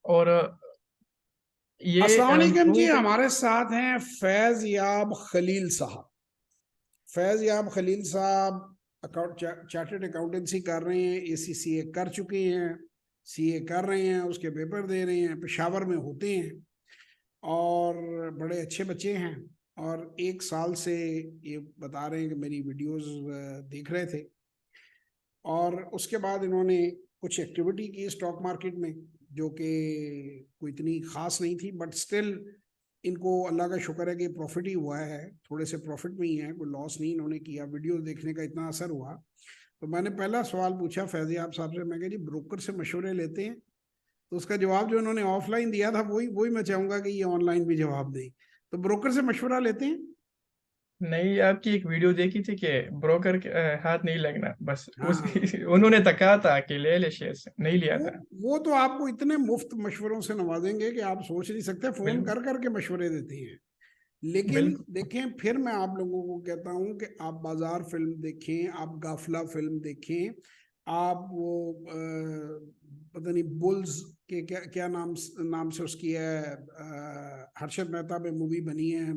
और ये अस्सलाम वालेकुम जी, प्रूव। हमारे साथ हैं फैज याब खलील साहब। फैज याब खलील साहब चार्टर्ड अकाउंटेंसी कर रहे हैं, ACCA कर चुके हैं, CA कर रहे हैं, उसके पेपर दे रहे हैं, पेशावर में होते हैं और बड़े अच्छे बच्चे हैं। और 1 साल से ये बता रहे हैं कि मेरी वीडियोस देख रहे थे और उसके बाद इन्होंने कुछ एक्टिविटी की स्टॉक मार्केट में जो कि कोई इतनी खास नहीं थी, बट स्टिल इनको अल्लाह का शुक्र है कि प्रॉफिट ही हुआ है, थोड़े से प्रॉफिट में ही है, कोई लॉस नहीं इन्होंने किया। वीडियो देखने का इतना असर हुआ तो मैंने पहला सवाल पूछा फैज़ियाब साहब से, मैं कहा जी ब्रोकर से मशवरे लेते हैं? तो उसका जवाब जो उन्होंने ऑफलाइन दिया था वही वही मैं चाहूंगा कि ये ऑनलाइन भी जवाब दें। तो ब्रोकर से मशवरा लेते हैं? नहीं, आपकी एक वीडियो देखी थी कि ब्रोकर के हाथ नहीं लगना, बस उस हाँ। उन्होंने तो कहा था कि ले ले शेयर, नहीं लिया वो था। वो तो आपको इतने मुफ्त मशवरों से नवाजेंगे कि आप सोच नहीं सकते, फोन बिल्कुल। कर करके मशवरे देते हैं। लेकिन बिल्कुल। देखें, फिर मैं आप लोगों को कहता हूं कि आप बाजार फिल्म देखें, आप गाफला फिल्म देखें, आप वो पता नहीं बुल्स के क्या क्या नाम नाम से उसकी है, हर्षद मेहता पे मूवी बनी है,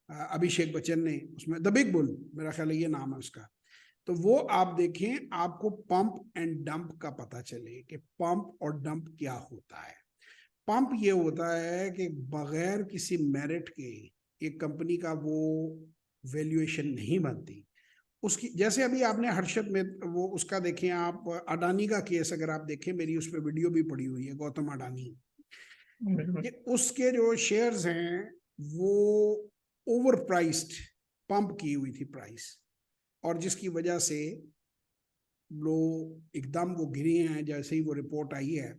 अभिषेक बच्चन ने, उसमें द बिग बुल मेरा ख्याल है ये नाम है उसका। तो वो आप देखें, आपको पंप एंड डंप का पता चले कि पंप और डंप क्या होता है। पंप ये होता है कि बगैर किसी मेरिट के एक कंपनी का वो वैल्यूएशन नहीं बनती उसकी। जैसे अभी आपने हर्षद में वो उसका देखें, आप अडानी का केस अगर आप देखें, मेरी उस पर वीडियो भी पड़ी हुई है, गौतम अडानी, बिल्कुल। ये उसके जो शेयर्स हैं वो ओवर प्राइस्ड, पंप की हुई थी प्राइस, और जिसकी वजह से लो एकदम वो गिरी हैं जैसे ही वो रिपोर्ट आई है।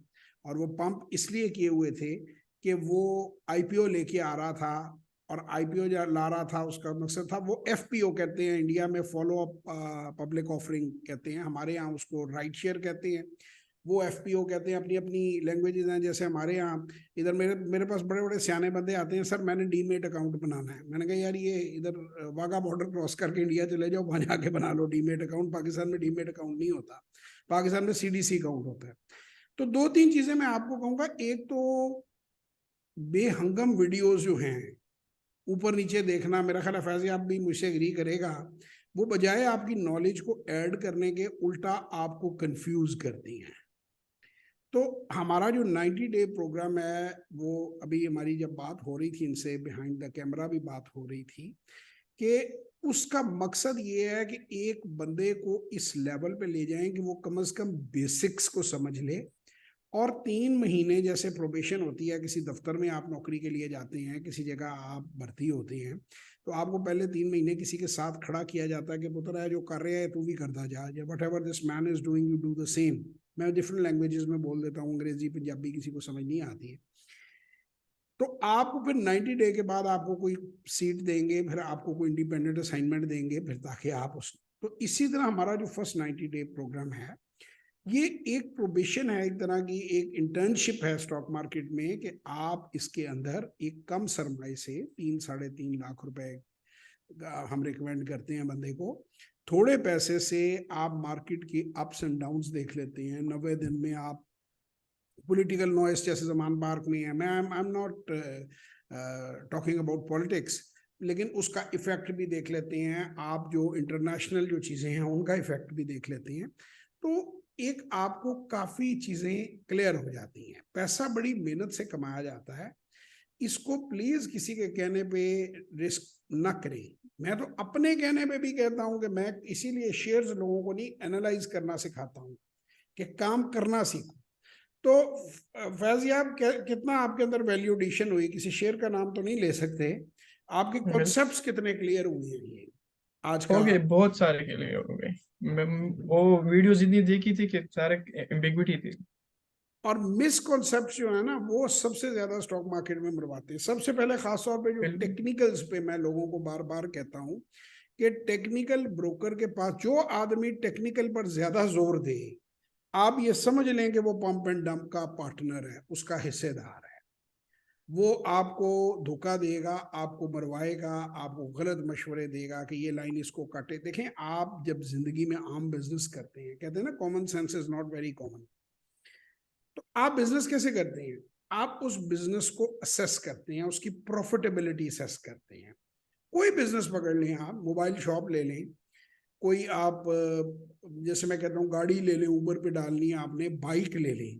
और वो पंप इसलिए किए हुए थे कि वो IPO लेके आ रहा था, और IPO जो ला रहा था उसका मकसद था, वो FPO कहते हैं इंडिया में, फॉलो अप पब्लिक ऑफरिंग कहते हैं, हमारे यहाँ उसको राइट शेयर कहते हैं, वो FPO कहते हैं, अपनी अपनी लैंग्वेजेस हैं। जैसे हमारे यहाँ इधर मेरे मेरे पास बड़े बड़े सियाने बंदे आते हैं, सर मैंने डीमेट अकाउंट बनाना है। मैंने कहा यार ये इधर वाघा बॉर्डर क्रॉस करके इंडिया चले जाओ, वहां जाके बना लो डीमेट अकाउंट, पाकिस्तान में डीमेट अकाउंट नहीं होता, पाकिस्तान में CDC अकाउंट होता है। तो 2-3 चीजें मैं आपको कहूंगा। एक तो बेहंगम वीडियोस जो हैं ऊपर नीचे देखना, मेरा ख्याल है फैज़ आप भी मुझसे एग्री करेगा, वो बजाय आपकी नॉलेज को ऐड करने के उल्टा आपको कंफ्यूज करती हैं। तो हमारा जो 90 डे प्रोग्राम है, वो अभी हमारी जब बात हो रही थी इनसे बिहाइंड द कैमरा भी बात हो रही थी कि उसका मकसद ये है कि एक बंदे को इस लेवल पे ले जाएं कि वो कम से कम बेसिक्स को समझ ले। और 3 महीने जैसे प्रोबेशन होती है, किसी दफ्तर में आप नौकरी के लिए जाते हैं, किसी जगह आप भर्ती होते हैं, तो आपको पहले 3 महीने किसी के साथ खड़ा किया जाता है कि पुत्र है जो कर रहे हैं तू भी करता जा, what ever this man is doing you do the same. मैं डिफरेंट लैंग्वेजेस में बोल देता हूँ, अंग्रेजी पंजाबी किसी को समझ नहीं आती है। तो आपको फिर 90 डे के बाद आपको कोई सीट देंगे, फिर आपको कोई इंडिपेंडेंट असाइनमेंट देंगे, फिर ताकि आप उस, तो इसी तरह हमारा जो फर्स्ट 90 डे प्रोग्राम है, ये एक प्रोबेशन है, एक तरह की एक इंटर्नशिप है स्टॉक मार्केट में, कि आप इसके अंदर एक कम सरमाए से 3-3.5 लाख रुपए हम रिकमेंड करते हैं बंदे को, थोड़े पैसे से आप मार्केट की अप्स एंड डाउन्स देख लेते हैं। 90 दिन में आप पॉलिटिकल नॉइस जैसे जमान पार्क में है, मैं I am not talking about politics, लेकिन उसका इफेक्ट भी देख लेते हैं आप, जो इंटरनेशनल जो चीजें हैं उनका इफेक्ट भी देख लेते हैं। तो एक आपको काफी चीजें क्लियर हो जाती हैं। पैसा बड़ी मेहनत से कमाया जाता है, इसको प्लीज किसी के कहने पे रिस्क न करें। मैं तो अपने कहने पे भी कहता हूं कि मैं इसीलिए शेयर्स लोगों को नहीं एनालाइज करना सिखाता हूं कि काम करना सीखो। तो फैजियाब कितना आपके अंदर वैल्यू एडिशन हुई, किसी शेयर का नाम तो नहीं ले सकते, आपके बिल्कुल। कॉन्सेप्ट्स कितने क्लियर हुए हैं ये आज हो का? गए, बहुत सारे के लिए हो गए। वो वीडियोस इतनी देखी थी कि सारे एम्बिग्विटी थी। और मिसकॉन्सेप्ट जो है ना, वो सबसे ज्यादा स्टॉक मार्केट में मरवाते हैं। सबसे पहले खासतौर पे जो बिल्कुल। टेक्निकल्स पे मैं लोगों को बार बार कहता हूं कि टेक्निकल ब्रोकर के पास जो आदमी टेक्निकल पर ज्यादा जोर दे, आप ये समझ लें कि वो पंप एंड डंप का पार्टनर है, उसका हिस्सेदार है। वो आपको धोखा देगा, आपको मरवाएगा, आपको गलत मशवरे देगा कि ये लाइन इसको काटे। देखें, आप जब जिंदगी में आम बिजनेस करते हैं, कहते हैं ना common sense is not very common, तो आप बिजनेस कैसे करते हैं? आप उस बिजनेस को असेस करते हैं, उसकी प्रॉफिटेबिलिटी असेस करते हैं। कोई बिजनेस पकड़ लें, आप मोबाइल शॉप ले लें, कोई आप जैसे मैं कहता हूँ गाड़ी ले लें, ऊबर पे डालनी है आपने, बाइक ले लें।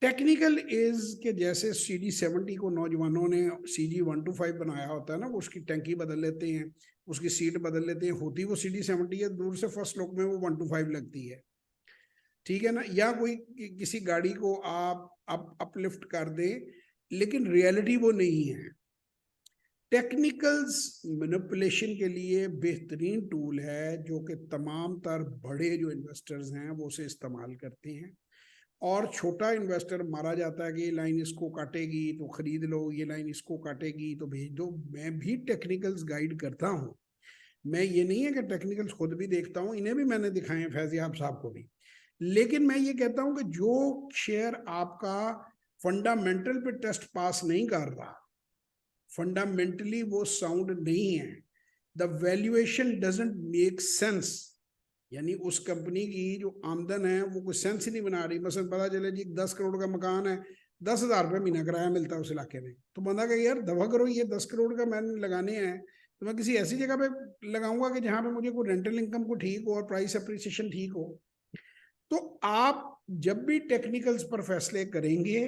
टेक्निकल इज के जैसे CD70 को नौजवानों ने CG125 बनाया होता है ना, वो उसकी टंकी बदल लेते हैं, उसकी सीट बदल लेते हैं, होती वो CD70 है, दूर से फर्स्ट लुक में वो 125 लगती है, ठीक है ना। या कोई किसी गाड़ी को आप अपलिफ्ट कर दें, लेकिन रियलिटी वो नहीं है। टेक्निकल्स मैनिपुलेशन के लिए बेहतरीन टूल है, जो कि तमाम तर बड़े जो इन्वेस्टर्स हैं वो उसे इस्तेमाल करते हैं, और छोटा इन्वेस्टर मारा जाता है कि ये लाइन इसको काटेगी तो खरीद लो, ये लाइन इसको काटेगी तो भेज दो। मैं भी टेक्निकल्स गाइड करता हूँ, मैं ये नहीं है कि टेक्निकल्स खुद भी देखता हूँ, इन्हें भी मैंने दिखाए हैं, फैजियाब साहब को भी। लेकिन मैं ये कहता हूँ कि जो शेयर आपका फंडामेंटल पे टेस्ट पास नहीं कर रहा, फंडामेंटली वो साउंड नहीं है, the valuation doesn't make sense, यानी उस कंपनी की जो आमदन है वो कोई सेंस ही नहीं बना रही। मसलन पता चले जी 10 करोड़ का मकान है, 10,000 रुपये महीना किराया मिलता है उस इलाके में, तो बंदा कहे यार दवा करो, ये 10 करोड़ का मैंने लगाने हैं तो मैं किसी ऐसी जगह पे लगाऊंगा कि जहां पे मुझे कोई रेंटल इनकम को ठीक हो और प्राइस अप्रिसिएशन ठीक हो। तो आप जब भी टेक्निकल्स पर फैसले करेंगे,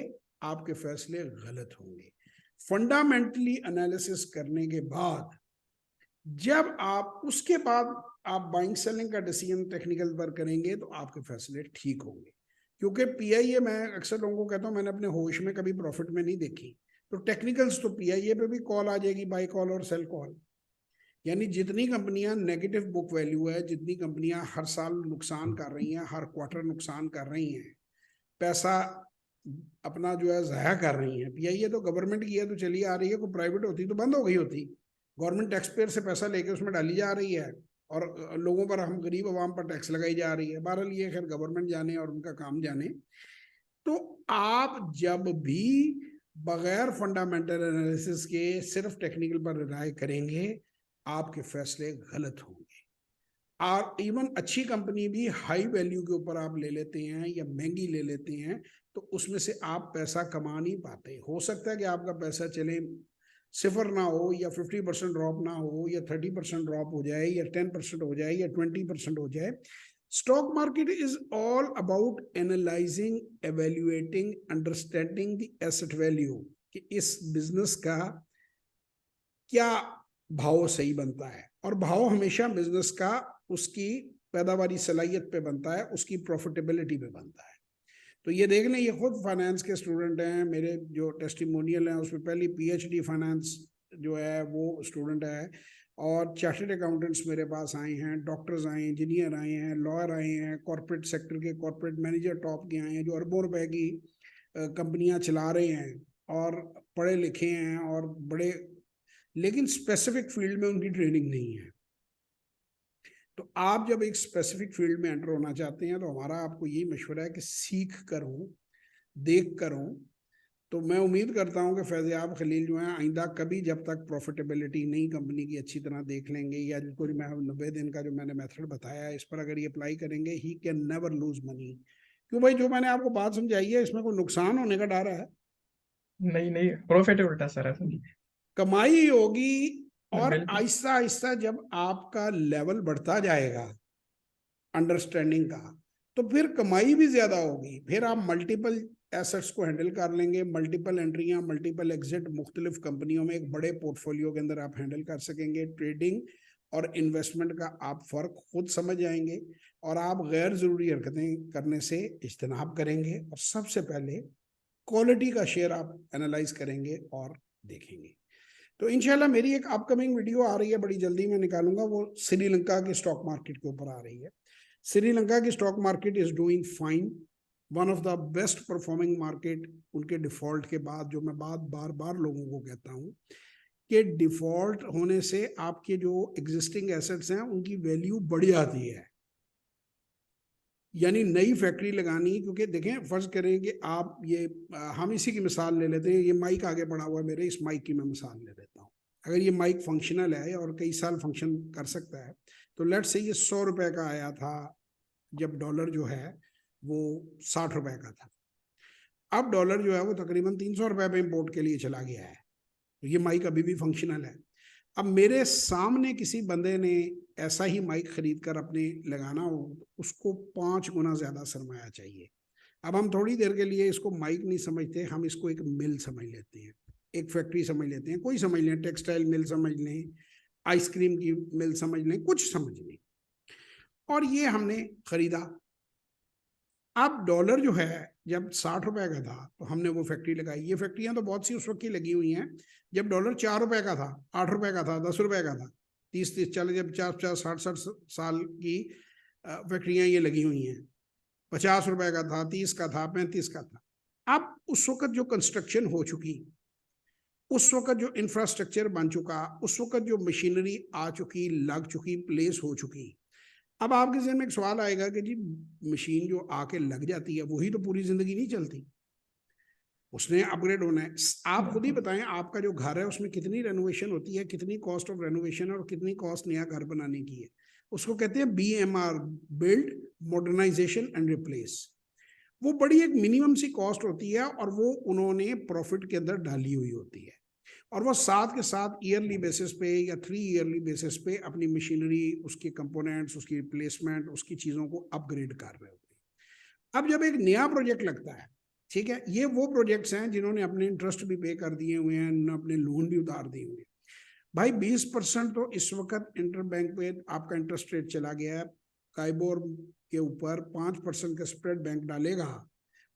आपके फैसले गलत होंगे। फंडामेंटली एनालिसिस करने के बाद, जब आप उसके बाद आप बाइंग सेलिंग का डिसीजन टेक्निकल पर करेंगे, तो आपके फैसले ठीक होंगे। क्योंकि PIA, मैं अक्सर लोगों को कहता हूं, मैंने अपने होश में कभी प्रॉफिट में नहीं देखी, तो टेक्निकल्स तो PIA पे भी कॉल आ जाएगी, बाई कॉल और सेल कॉल। यानी जितनी कंपनियां नेगेटिव बुक वैल्यू है, जितनी कंपनियां हर साल नुकसान कर रही हैं, हर क्वार्टर नुकसान कर रही हैं, पैसा अपना जो है ज़ाया कर रही हैं। PIA तो गवर्नमेंट की है तो चली आ रही है, कोई प्राइवेट होती तो बंद हो गई होती। गवर्नमेंट टैक्स पेयर से पैसा लेके उसमें डाली जा रही है, और लोगों पर, हम गरीब आवाम पर टैक्स लगाई जा रही है। बहरहाल ये खैर गवर्नमेंट जाने और उनका काम जाने। तो आप जब भी बगैर फंडामेंटल एनालिसिस के सिर्फ टेक्निकल पर रिलाय करेंगे, आपके फैसले गलत होंगे। और इवन अच्छी कंपनी भी हाई वैल्यू के ऊपर आप ले लेते हैं या महंगी ले लेते हैं, तो उसमें से आप पैसा कमा नहीं पाते। हो सकता है कि आपका पैसा चले सिफर ना हो, या 50% ड्रॉप ना हो, या 30% ड्रॉप हो जाए, या 10% हो जाए, या 20% हो जाए। Stock market is all about analysing, evaluating, understanding the asset value, कि इस बिजनेस का क्या भाव सही बनता है। और भाव हमेशा बिजनेस का उसकी पैदावारी सलाहियत पे बनता है, उसकी प्रॉफिटेबिलिटी पे बनता है। तो ये देख लें, ये खुद फाइनेंस के स्टूडेंट हैं, मेरे जो टेस्टिमोनियल हैं उसमें पहली PhD फाइनेंस जो है वो स्टूडेंट है, और चार्टर्ड अकाउंटेंट्स मेरे पास आए हैं, डॉक्टर्स आए हैं, इंजीनियर आए हैं, लॉयर आए हैं, कॉर्पोरेट सेक्टर के कॉर्पोरेट मैनेजर टॉप के आए हैं, जो अरबों रुपए की कंपनियां चला रहे हैं, और पढ़े लिखे हैं और बड़े, लेकिन स्पेसिफिक फील्ड में उनकी ट्रेनिंग नहीं है। तो आप जब एक स्पेसिफिक फील्ड में एंटर होना चाहते हैं, तो हमारा आपको यही मशवरा है कि सीख कर हो, देख कर हो। तो मैं उम्मीद करता हूं कि फैज़याब खलील जो है आइंदा कभी, जब तक प्रॉफिटेबिलिटी नई कंपनी की अच्छी तरह देख लेंगे, या जिसको मैं 90 दिन का जो मैंने मेथड बताया है, इस पर अगर ये अप्लाई करेंगे, he can never lose money. क्यों भाई, जो मैंने आपको बात समझाई है इसमें कोई नुकसान होने का डर है? नहीं नहीं, प्रॉफिट है उल्टा सर, ऐसा नहीं। कमाई होगी, और बिल्कुल। आहिस्ता आहिस्ता जब आपका लेवल बढ़ता जाएगा अंडरस्टैंडिंग का, तो फिर कमाई भी ज्यादा होगी, फिर आप मल्टीपल एसेट्स को हैंडल कर लेंगे, मल्टीपल एंट्रियां, मल्टीपल एग्जिट, मुख्तलिफ कंपनियों में एक बड़े पोर्टफोलियो के अंदर आप हैंडल कर सकेंगे। ट्रेडिंग और इन्वेस्टमेंट का आप फर्क खुद समझ जाएंगे, और आप गैर जरूरी हरकतें करने से इज्तनाब करेंगे, और सबसे पहले क्वालिटी का शेयर आप एनालाइज करेंगे और देखेंगे। तो इंशाल्लाह मेरी एक अपकमिंग वीडियो आ रही है, बड़ी जल्दी मैं निकालूंगा, वो श्रीलंका के स्टॉक मार्केट के ऊपर आ रही है। श्रीलंका की stock market is doing fine, one of the best performing market. उनके डिफॉल्ट के बाद, जो मैं बात बार बार लोगों को कहता हूँ, कि डिफॉल्ट होने से आपके जो एग्जिस्टिंग एसेट्स हैं उनकी वैल्यू बढ़ जाती है। यानी नई फैक्ट्री लगानी, क्योंकि देखें फर्ज करें कि आप ये, हम इसी की मिसाल ले लेते हैं, ये माइक आगे पड़ा हुआ है मेरे, इस माइक की मैं मिसाल ले लेता हूँ। अगर ये माइक फंक्शनल है और कई साल फंक्शन कर सकता है, तो लेट्स से ये 100 रुपए का आया था जब डॉलर जो है वो 60 रुपए का था। अब डॉलर जो है वो तकरीबन 300 रुपए पे इंपोर्ट के लिए चला गया है, तो ये माइक अभी भी फंक्शनल है। अब मेरे सामने किसी बंदे ने ऐसा ही माइक खरीद कर अपने लगाना हो, उसको 5 गुना ज्यादा सरमाया चाहिए। अब हम थोड़ी देर के लिए इसको माइक नहीं समझते, हम इसको एक मिल समझ लेते हैं, एक फैक्ट्री समझ लेते हैं, कोई समझ लें, टेक्सटाइल मिल समझ लें, आइसक्रीम की मिल समझ लें, कुछ समझ लें। और ये हमने खरीदा। अब डॉलर जो है जब 60 रुपए का था तो हमने वो फैक्ट्री लगाई। ये फैक्ट्रियां तो बहुत सी उस वक्त की लगी हुई हैं जब डॉलर 4 रुपए का था, 8 रुपए का था, 10 रुपए का था, 30-30 40 जब 50-50 60-60 साल की फैक्ट्रियां ये लगी हुई हैं। 50 रुपए का था, 30 का था, 35 का था। अब उस वक्त जो कंस्ट्रक्शन हो चुकी, उस वक्त जो इंफ्रास्ट्रक्चर बन चुका, उस वक्त जो मशीनरी आ चुकी, लग चुकी, प्लेस हो चुकी, अब आपके ज़हन में एक सवाल आएगा कि जी मशीन जो आके लग जाती है वही तो पूरी जिंदगी नहीं चलती, उसने अपग्रेड होना है। आप खुद ही बताएं, आपका जो घर है उसमें कितनी रेनोवेशन होती है, कितनी कॉस्ट ऑफ रेनोवेशन और कितनी कॉस्ट नया घर बनाने की है। उसको कहते हैं BMR, build, modernisation and replace. वो बड़ी एक मिनिमम सी कॉस्ट होती है और वो उन्होंने प्रॉफिट के अंदर डाली हुई होती है, और वो साथ के साथ ईयरली बेसिस पे या 3 ईयरली बेसिस पे अपनी मशीनरी, उसके कंपोनेंट्स, उसकी रिप्लेसमेंट, उसकी चीज़ों को अपग्रेड कर रहे होते हैं। अब जब एक नया प्रोजेक्ट लगता है, ठीक है, ये वो प्रोजेक्ट्स हैं जिन्होंने अपने इंटरेस्ट भी पे कर दिए हुए हैं, अपने लोन भी उतार दिए हुए हैं। भाई 20% तो इस वक्त इंटर बैंक पे आपका इंटरेस्ट रेट चला गया है, काइबोर के ऊपर 5% का स्प्रेड बैंक डालेगा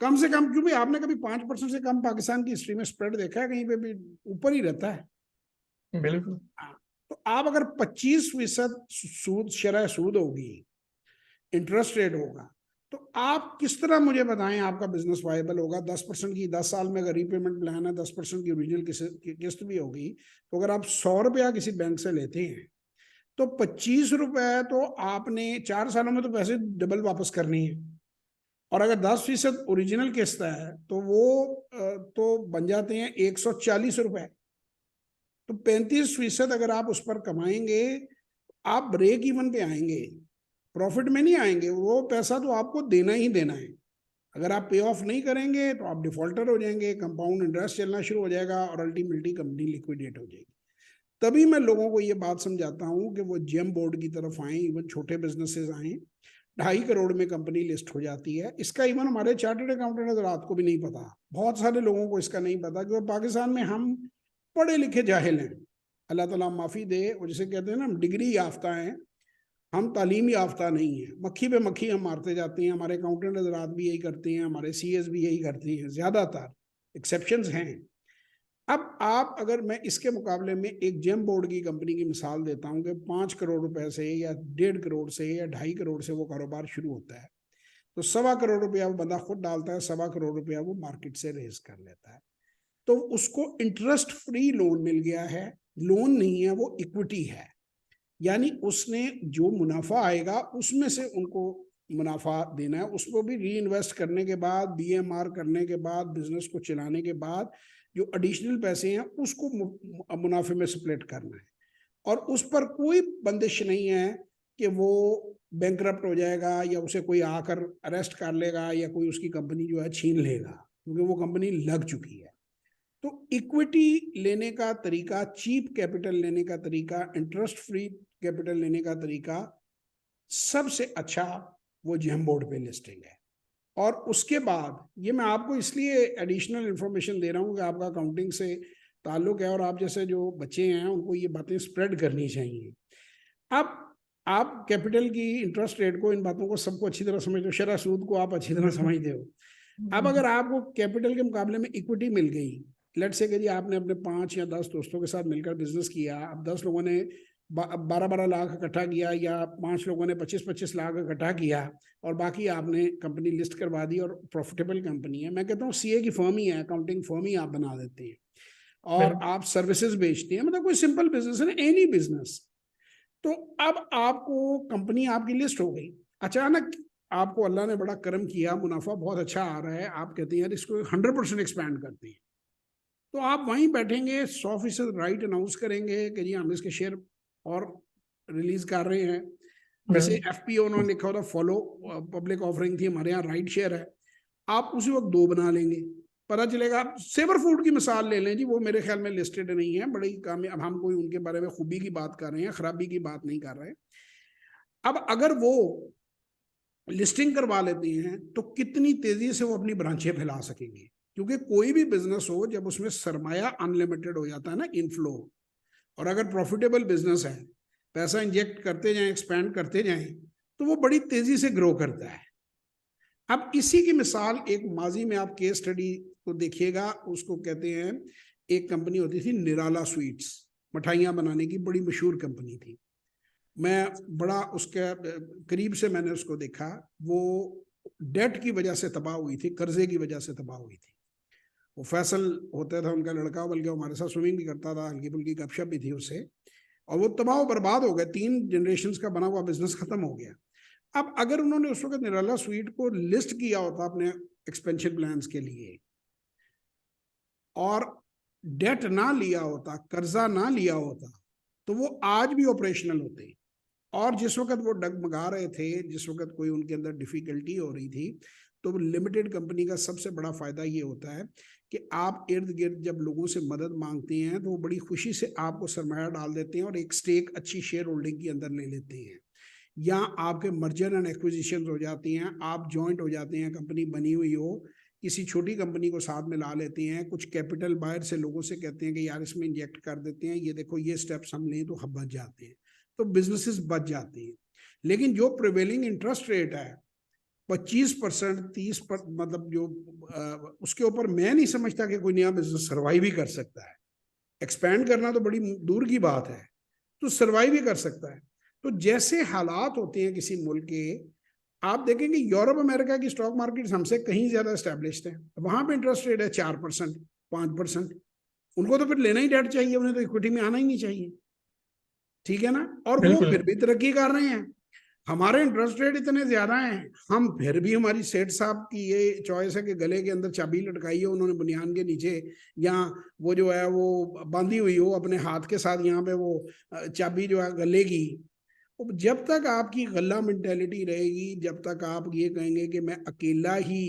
कम से कम। क्योंकि आपने कभी 5% से कम पाकिस्तान की हिस्ट्री में स्प्रेड देखा है कहीं पे भी? ऊपर ही रहता है। बिल्कुल। तो आप अगर 25% सूद, शरह सूद होगी, इंटरेस्ट रेट होगा, तो आप किस तरह मुझे बताएं आपका बिजनेस वायबल होगा? 10% की 10 साल में अगर रीपेमेंट प्लान है, 10% की ओरिजिनल किस्त भी होगी, तो अगर आप 100 रुपया किसी बैंक से लेते हैं तो 25 रुपए तो आपने 4 सालों में तो पैसे डबल वापस करनी है। और अगर 10% ओरिजिनल किस्त है तो वो तो बन जाते हैं 140 रुपए। तो 35% अगर आप उस पर कमाएंगे, आप ब्रेक इवन पे आएंगे, प्रॉफिट में नहीं आएंगे। वो पैसा तो आपको देना ही देना है। अगर आप पे ऑफ नहीं करेंगे तो आप डिफॉल्टर हो जाएंगे, कंपाउंड इंटरेस्ट चलना शुरू हो जाएगा और अल्टीमेटली कंपनी लिक्विडेट हो जाएगी। तभी मैं लोगों को ये बात समझाता हूँ कि वो जेम बोर्ड की तरफ आए, इवन छोटे बिजनेसेस आए। 2.5 करोड़ में कंपनी लिस्ट हो जाती है। इसका इवन हमारे चार्टर्ड अकाउंटेंट रात को भी नहीं पता, बहुत सारे लोगों को इसका नहीं पता, क्योंकि पाकिस्तान में हम पढ़े लिखे जाहिल हैं, अल्लाह ताला माफ़ी दे। और जिसे कहते हैं ना, हम डिग्री याफ्ता हैं, हम तालीम याफ्ता नहीं है। मक्खी पे मक्खी हम मारते जाते हैं। हमारे अकाउंटेंट हजरात भी यही करते हैं, हमारे CS भी यही करते हैं, ज़्यादातर, एक्सेप्शंस हैं। अब आप, अगर मैं इसके मुकाबले में एक जेम बोर्ड की कंपनी की मिसाल देता हूँ कि 5 करोड़ रुपए से या 1.5 करोड़ से या 2.5 करोड़ से वो कारोबार शुरू होता है, तो 1.25 करोड़ रुपया वो बंदा खुद डालता है, 1.25 करोड़ रुपया वो मार्केट से रेज कर लेता है। तो उसको इंटरेस्ट फ्री लोन मिल गया है। लोन नहीं है, वो इक्विटी है। यानी उसने जो मुनाफा आएगा उसमें से उनको मुनाफा देना है, उसको भी री इन्वेस्ट करने के बाद, BMR करने के बाद, बिजनेस को चलाने के बाद जो एडिशनल पैसे हैं उसको मुनाफे में स्प्लिट करना है। और उस पर कोई बंदिश नहीं है कि वो बैंकरप्ट हो जाएगा या उसे कोई आकर अरेस्ट कर लेगा या कोई उसकी कंपनी जो है छीन लेगा, क्योंकि वो कंपनी लग चुकी है। तो इक्विटी लेने का तरीका, चीप कैपिटल लेने का तरीका, इंटरेस्ट फ्री कैपिटल लेने का तरीका, सबसे अच्छा वो जेम बोर्ड पे लिस्टिंग है। और उसके बाद, ये मैं आपको इसलिए एडिशनल इंफॉर्मेशन दे रहा हूँ कि आपका अकाउंटिंग से ताल्लुक है और आप जैसे जो बच्चे हैं उनको ये बातें स्प्रेड करनी चाहिए। अब आप कैपिटल की, इंटरेस्ट रेट को, इन बातों को सबको अच्छी तरह समझते हो, शरह सूद को आप अच्छी तरह समझते हो। अब अगर आपको कैपिटल के मुकाबले में इक्विटी मिल गई, लेट से कि जी आपने अपने 5 या 10 दोस्तों के साथ मिलकर बिजनेस किया, अब 10 लोगों ने 12-12 लाख इकट्ठा किया या 5 लोगों ने 25-25 लाख इकट्ठा किया और बाकी आपने कंपनी लिस्ट करवा दी और प्रॉफिटेबल कंपनी है। मैं कहता हूँ CA की फर्म ही है, अकाउंटिंग फर्म ही आप बना देते हैं और आप सर्विसेज बेचते हैं, मतलब कोई सिंपल बिजनेस है ना, एनी बिजनेस। तो अब आपको कंपनी आपकी लिस्ट हो गई, अचानक आपको अल्लाह ने बड़ा करम किया, मुनाफा बहुत अच्छा आ रहा है, आप कहते हैं यार इसको 100% एक्सपैंड करते हैं। तो आप वहीं बैठेंगे, 100% राइट अनाउंस करेंगे कि जी हम इसके शेयर और रिलीज कर रहे हैं। जैसे FPO उन्होंने लिखा होता, फॉलो पब्लिक ऑफरिंग थी, हमारे यहाँ राइट शेयर है, आप उसी वक्त 2 बना लेंगे। पता चलेगा। आप सेवर फूड की मिसाल ले लें जी, वो मेरे ख्याल में लिस्टेड नहीं है, बड़ी कामयाब। हम कोई उनके बारे में खूबी की बात कर रहे हैं, खराबी की बात नहीं कर रहे। अब अगर वो लिस्टिंग करवा लेते हैं तो कितनी तेजी से वो अपनी ब्रांचें फैला सकेंगे, क्योंकि कोई भी बिजनेस हो जब उसमें सरमाया अनलिमिटेड हो जाता है ना, इनफ्लो, और अगर प्रॉफिटेबल बिजनेस है, पैसा इंजेक्ट करते जाएं, एक्सपैंड करते जाएं, तो वो बड़ी तेजी से ग्रो करता है। अब इसी की मिसाल एक माजी में आप केस स्टडी को देखिएगा, उसको कहते हैं, एक कंपनी होती थी निराला स्वीट्स, मिठाइयाँ बनाने की बड़ी मशहूर कंपनी थी। मैं बड़ा उसके करीब से मैंने उसको देखा। वो डेट की वजह से तबाह हुई थी, कर्जे की वजह से तबाह हुई थी। वो फैसल होता था उनका लड़का, बल्कि हमारे साथ स्विमिंग भी करता था, हल्की फुल्की गपशप भी थी उससे, और वो तबाह बर्बाद हो गए। 3 जनरेशन का बना हुआ बिजनेस खत्म हो गया। अब अगर उन्होंने उस वक्त निराला स्वीट को लिस्ट किया होता अपने एक्सपेंशन प्लान्स के लिए, और डेट ना लिया होता, कर्जा ना लिया होता, तो वो आज भी ऑपरेशनल होते। और जिस वक्त वो डगमगा रहे थे, जिस वक्त कोई उनके अंदर डिफिकल्टी हो रही थी, तो लिमिटेड कंपनी का सबसे बड़ा फायदा ये होता है कि आप इर्द गिर्द जब लोगों से मदद मांगते हैं तो वो बड़ी खुशी से आपको सरमाया डाल देते हैं और एक स्टेक अच्छी शेयर होल्डिंग के अंदर ले लेते हैं, या आपके मर्जर एंड एक्विजिशन हो जाती हैं, आप जॉइंट हो जाते हैं, कंपनी बनी हुई हो, किसी छोटी कंपनी को साथ में ला लेते हैं, कुछ कैपिटल बायर से लोगों से कहते हैं कि यार इसमें इंजेक्ट कर देते हैं, ये देखो ये स्टेप्स हम लें, तो हम बच जाते हैं, तो बिजनेसेस बच जाते हैं। लेकिन जो प्रिवेलिंग इंटरेस्ट रेट है 25%, 30%, मतलब जो उसके ऊपर मैं नहीं समझता कि कोई नया बिजनेस सर्वाइव ही कर सकता है। एक्सपैंड करना तो बड़ी दूर की बात है, तो सर्वाइव ही कर सकता है। तो जैसे हालात होते हैं किसी मुल्क के, आप देखेंगे यूरोप अमेरिका की स्टॉक मार्केट हमसे कहीं ज्यादा एस्टेब्लिश्ड है, वहां पे इंटरेस्ट रेट है 4%, 5%। उनको तो फिर लेना ही डेट चाहिए, उन्हें तो इक्विटी में आना ही नहीं चाहिए, ठीक है ना, और वो बिल्कुल। फिर भी तरक्की कर रहे हैं। हमारे इंटरेस्ट रेट इतने ज्यादा हैं, हम फिर भी, हमारी सेठ साहब की ये चॉइस है कि गले के अंदर चाबी लटकाई हो उन्होंने बनियान के नीचे, या वो जो है वो बांधी हुई हो अपने हाथ के साथ, यहाँ पे वो चाबी जो है गले की। जब तक आपकी गल्ला मेंटेलिटी रहेगी, जब तक आप ये कहेंगे कि मैं अकेला ही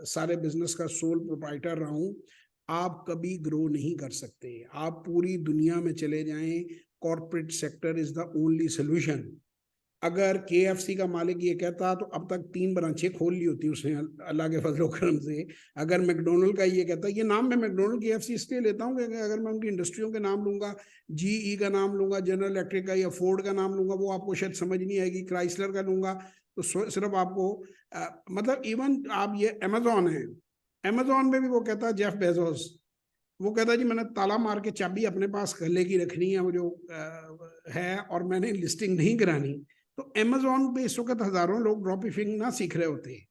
सारे बिजनेस का सोल प्रोप्राइटर रहा हूं, आप कभी ग्रो नहीं कर सकते। आप पूरी दुनिया में चले जाएं, corporate sector is the only solution. अगर KFC का मालिक ये कहता तो अब तक 3 ब्रांचें खोल ली होती उसने, अल्लाह के फजलो करम से। अगर मैकडोनल्ड का ये कहता, ये नाम मैं मैकडोनल्ड KFC इसलिए लेता हूँ कि अगर मैं उनकी इंडस्ट्रियों के नाम लूंगा, GE का नाम लूंगा, जनरल इलेक्ट्रिक का या फोर्ड का नाम लूंगा, वो आपको शायद समझ नहीं आएगी, क्राइसलर का लूंगा तो सिर्फ आपको मतलब इवन आप ये अमेजोन है, अमेजोन में भी वो कहता है जेफ बेजोस, वो कहता है जी मैंने ताला मार के चाबी अपने पास गले की रखनी है, वो जो है, और मैंने लिस्टिंग नहीं करानी। तो अमेजोन पे इस वक्त हजारों लोग ड्रॉप शिपिंग ना सीख रहे होते हैं,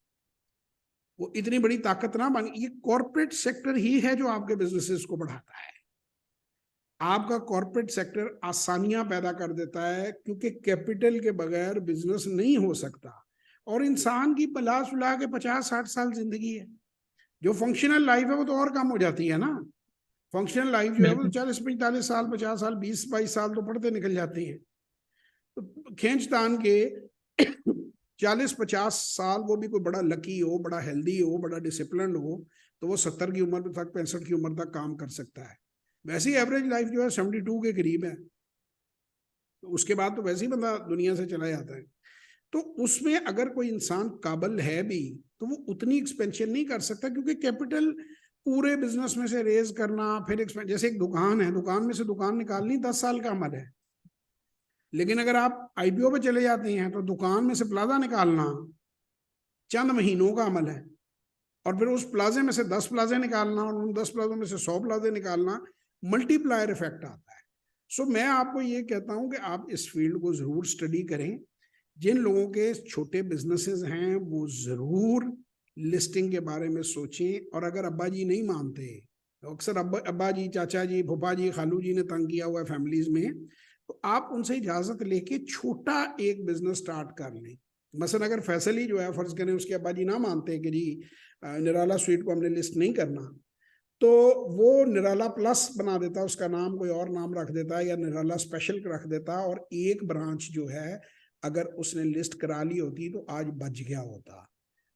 वो इतनी बड़ी ताकत ना बन। ये कॉर्पोरेट सेक्टर ही है जो आपके बिजनेसेस को बढ़ाता है। आपका कॉर्पोरेट सेक्टर आसानियां पैदा कर देता है, क्योंकि कैपिटल के बगैर बिजनेस नहीं हो सकता। और इंसान की पला सुला के 50-60 साल जिंदगी है, जो फंक्शनल लाइफ है वो तो और कम हो जाती है ना। फंक्शनल लाइफ जो है वो बिल्कुल 40-45 साल, 50 साल, 20-22 साल तो पढ़ते निकल जाती है। तो खींच तान के 40-50 साल वो भी कोई बड़ा लकी हो, बड़ा हेल्दी हो, बड़ा डिसिप्लिन हो, तो वो 70 की उम्र तक, 65 की उम्र तक काम कर सकता है। वैसे ही एवरेज लाइफ जो है 72 के करीब है, तो उसके बाद तो वैसे ही बंदा दुनिया से चला जाता है। तो उसमें अगर कोई इंसान काबिल है भी, तो वो उतनी एक्सपेंशन नहीं कर सकता, क्योंकि कैपिटल पूरे बिजनेस में से रेज करना, फिर जैसे एक दुकान है, दुकान में से दुकान निकालनी 10 साल का अमल है। लेकिन अगर आप IPO पे चले जाते हैं तो दुकान में से प्लाजा निकालना चंद महीनों का अमल है, और फिर उस प्लाजे में से 10 प्लाजे निकालना, और उन 10 प्लाजों में से 100 प्लाजे निकालना, मल्टीप्लायर इफेक्ट आता है। सो मैं आपको ये कहता हूं कि आप इस फील्ड को जरूर स्टडी करें। जिन लोगों के छोटे बिजनेसेस हैं वो जरूर लिस्टिंग के बारे में सोचें। और अगर अब्बा जी नहीं मानते, तो अक्सर अब्बा जी, चाचा जी, फूफा जी, खालू जी ने तंग किया हुआ है फैमिलीज में, तो आप उनसे इजाजत लेके छोटा एक बिजनेस स्टार्ट कर लें। मसलन अगर फैसल ही जो है, फर्ज करें उसके अब्बा जी ना मानते कि जी निराला स्वीट को हमने लिस्ट नहीं करना, तो वो निराला प्लस बना देता, उसका नाम कोई और नाम रख देता, या निराला स्पेशल रख देता, और एक ब्रांच जो है अगर उसने लिस्ट करा ली होती तो आज बच गया होता।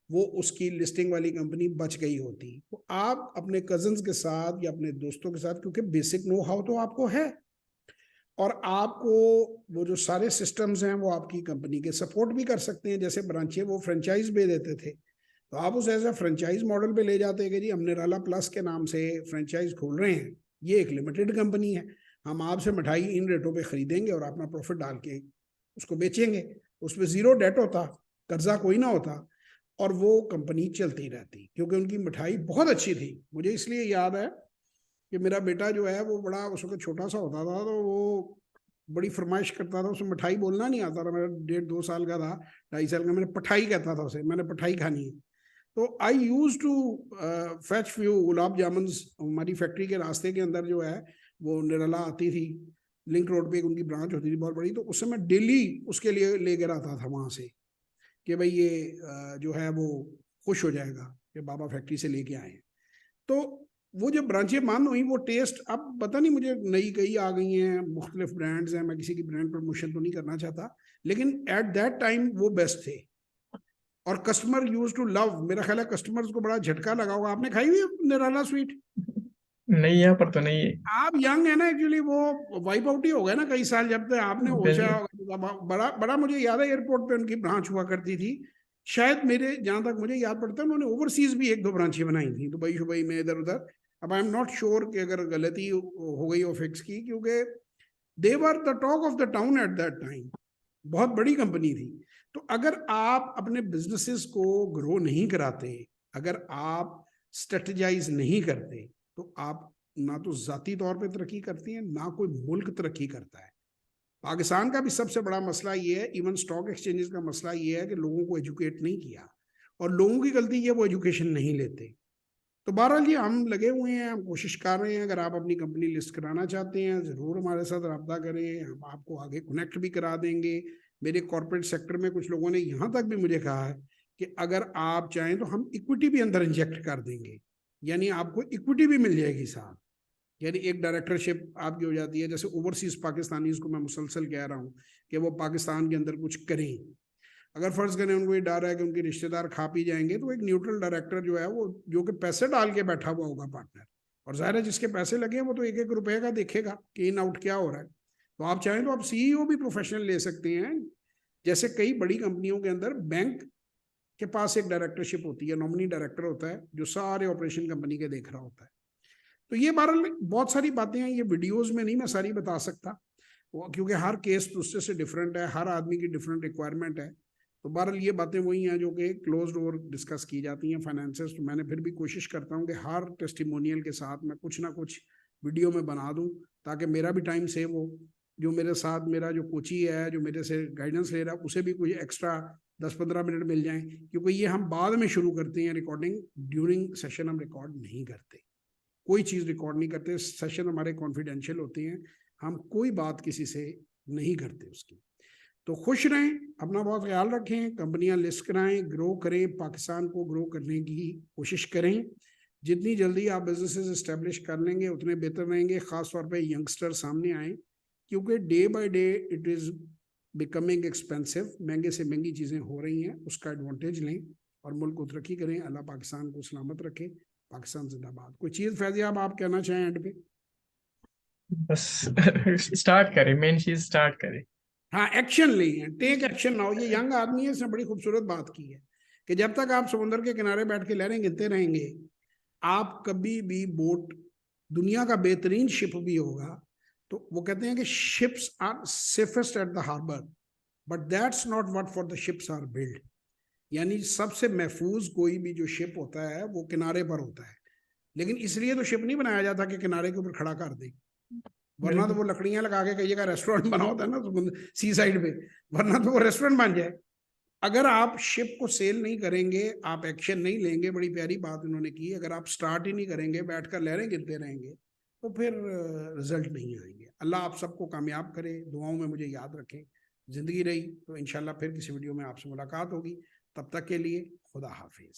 वो उसकी लिस्टिंग वाली कंपनी बच गई होती। तो आप अपने कजन्स के साथ या अपने दोस्तों के साथ, क्योंकि बेसिक नो हाउ तो आपको है और आपको वो जो सारे सिस्टम्स हैं वो आपकी कंपनी के सपोर्ट भी कर सकते हैं। जैसे ब्रांचें वो फ्रेंचाइज भी देते थे, तो आप उसे ऐसा फ्रेंचाइज मॉडल पे ले जाते हैं कि जी हम निराला प्लस के नाम से फ्रेंचाइज खोल रहे हैं, ये एक लिमिटेड कंपनी है, हम आपसे मिठाई इन रेटों पे खरीदेंगे और अपना प्रॉफिट डाल के उसको बेचेंगे। उसमें जीरो डेट होता, कर्जा कोई ना होता, और वो कंपनी चलती रहती, क्योंकि उनकी मिठाई बहुत अच्छी थी। मुझे इसलिए याद है कि मेरा बेटा जो है वो बड़ा उस वक्त छोटा सा होता था, तो वो बड़ी फरमाइश करता था, उसे मिठाई बोलना नहीं आता था, मेरा 1.5-2 साल का था, 2.5 साल का, मैंने पठाई कहता था उसे, मैंने पठाई खानी है। तो आई use to fetch few gulab jamun. हमारी फैक्ट्री के रास्ते के अंदर जो है वो निराला आती थी, लिंक रोड पे उनकी ब्रांच होती थी बहुत बड़ी, तो उससे मैं डेली उसके लिए लेकर आता था वहां से कि भाई ये जो है वो खुश हो जाएगा कि बाबा फैक्ट्री से लेके आए। तो वो जब ब्रांचें बंद हुई, वो टेस्ट अब पता नहीं, मुझे नई कई आ गई हैं, मुख्तलिफ ब्रांड्स हैं, मैं किसी की ब्रांड प्रमोशन तो नहीं करना चाहता, लेकिन एट दैट टाइम वो बेस्ट थे और कस्टमर यूज टू लव। मेरा ख्याल है कस्टमर्स को बड़ा झटका लगा होगा। आपने खाई हुई है निराला स्वीट? नहीं, यहाँ पर तो नहीं है। आप यंग है ना एक्चुअली, वो वाइप आउट ही हो गया ना कई साल, जब तक आपने ओछा। बड़ा बड़ा मुझे याद है एयरपोर्ट पे उनकी ब्रांच हुआ करती थी, शायद मेरे जहां तक मुझे याद पड़ता है उन्होंने ओवरसीज भी 1-2 ब्रांचें बनाई थी, दुबई शुबई में, इधर उधर। अब आई एम नॉट श्योर कि अगर गलती हो गई हो फिक्स की, क्योंकि they were the talk of the town at that time, बहुत बड़ी कंपनी थी। तो अगर आप अपने बिजनेसेस को ग्रो नहीं कराते, अगर आप स्ट्रेटजाइज नहीं करते, तो आप ना तो जाती तौर पे तरक्की करती हैं, ना कोई मुल्क तरक्की करता है। पाकिस्तान का भी सबसे बड़ा मसला ये है, इवन स्टॉक एक्सचेंजेस का मसला ये है कि लोगों को एजुकेट नहीं किया, और लोगों की गलती ये वो एजुकेशन नहीं लेते। तो बहरहाल ये हम लगे हुए हैं, हम कोशिश कर रहे हैं। अगर आप अपनी कंपनी लिस्ट कराना चाहते हैं, ज़रूर हमारे साथ रब्ता करें, हम आपको आगे कनेक्ट भी करा देंगे। मेरे कॉर्पोरेट सेक्टर में कुछ लोगों ने यहाँ तक भी मुझे कहा है कि अगर आप चाहें तो हम इक्विटी भी अंदर इंजेक्ट कर देंगे, यानी आपको इक्विटी भी मिल जाएगी साथ, यानी एक डायरेक्टरशिप आपकी हो जाती है। जैसे ओवरसीज पाकिस्तानीज को मैं मुसलसल कह रहा हूँ कि वो पाकिस्तान के अंदर कुछ करें, अगर फर्ज करें उनको ये डर है कि उनके रिश्तेदार खा पी जाएंगे, तो एक न्यूट्रल डायरेक्टर जो है वो, जो कि पैसे डाल के बैठा हुआ होगा पार्टनर, और जाहिर है जिसके पैसे लगे हैं वो तो 1-1 रुपए का देखेगा कि इन आउट क्या हो रहा है। तो आप चाहें तो आप सीईओ भी प्रोफेशनल ले सकते हैं। जैसे कई बड़ी कंपनियों के अंदर बैंक के पास एक डायरेक्टरशिप होती है, नॉमिनी डायरेक्टर होता है जो सारे ऑपरेशन कंपनी के देख रहा होता है। तो ये बहरहाल बहुत सारी बातें हैं, ये वीडियोज में नहीं मैं सारी बता सकता, क्योंकि हर केस दूसरे से डिफरेंट है, हर आदमी की डिफरेंट रिक्वायरमेंट है। तो बहरहाल ये बातें वही हैं जो कि क्लोज डोर डिस्कस की जाती हैं फाइनेंसेस। तो मैंने फिर भी कोशिश करता हूँ कि हर टेस्टिमोनियल के साथ मैं कुछ ना कुछ वीडियो में बना दूं, ताकि मेरा भी टाइम सेव हो, जो मेरे साथ मेरा जो कोची है जो मेरे से गाइडेंस ले रहा है उसे भी कोई एक्स्ट्रा 10-15 मिनट मिल जाएं, क्योंकि ये हम बाद में शुरू करते हैं रिकॉर्डिंग, ड्यूरिंग सेशन हम रिकॉर्ड नहीं करते, कोई चीज़ रिकॉर्ड नहीं करते। सेशन हमारे कॉन्फिडेंशियल होते हैं, हम कोई बात किसी से नहीं करते उसकी। तो खुश रहें, अपना बहुत ख्याल रखें, कंपनियां लिस्ट कराएं, ग्रो करें, पाकिस्तान को ग्रो करने की कोशिश करें। जितनी जल्दी आप बिजनेसेस इस्टेब्लिश कर लेंगे उतने बेहतर रहेंगे, खास तौर पे यंगस्टर सामने आए, क्योंकि day by day it is becoming expensive, महंगे से महंगी चीज़ें हो रही हैं, उसका एडवांटेज लें और मुल्क को तरक्की करें। अल्लाह पाकिस्तान को सलामत रखे, पाकिस्तान जिंदाबाद। कोई चीज़ फैजियाब आप कहना चाहें एंड पे? बस स्टार्ट करें, मेन चीज स्टार्ट करें। हाँ, एक्शन लें, टेक एक्शन नाउ। ये यंग आदमी है, इसने बड़ी खूबसूरत बात की है कि जब तक आप समुद्र के किनारे बैठ के लहरें गिनते रहेंगे, आप कभी भी बोट, दुनिया का बेहतरीन शिप भी होगा, तो वो कहते हैं कि ships are safest at the harbour, but that's not what for the ships are build. यानी सबसे महफूज कोई भी जो शिप होता है वो किनारे पर होता है, लेकिन इसलिए तो शिप नहीं बनाया जाता कि किनारे के ऊपर खड़ा कर दे, वरना तो वो लकड़ियां लगा के कई जगह रेस्टोरेंट बना होता है ना तो सी साइड पे, वरना तो वो रेस्टोरेंट बन जाए। अगर आप शिप को सेल नहीं करेंगे, आप एक्शन नहीं लेंगे, बड़ी प्यारी बात उन्होंने की, अगर आप स्टार्ट ही नहीं करेंगे, बैठकर लहरें गिनते रहेंगे, तो फिर रिजल्ट नहीं आएंगे। अल्लाह आप सबको कामयाब करे, दुआओं में मुझे याद रखें। जिंदगी रही तो इंशाल्लाह फिर किसी वीडियो में आपसे मुलाकात होगी, तब तक के लिए खुदा हाफिज।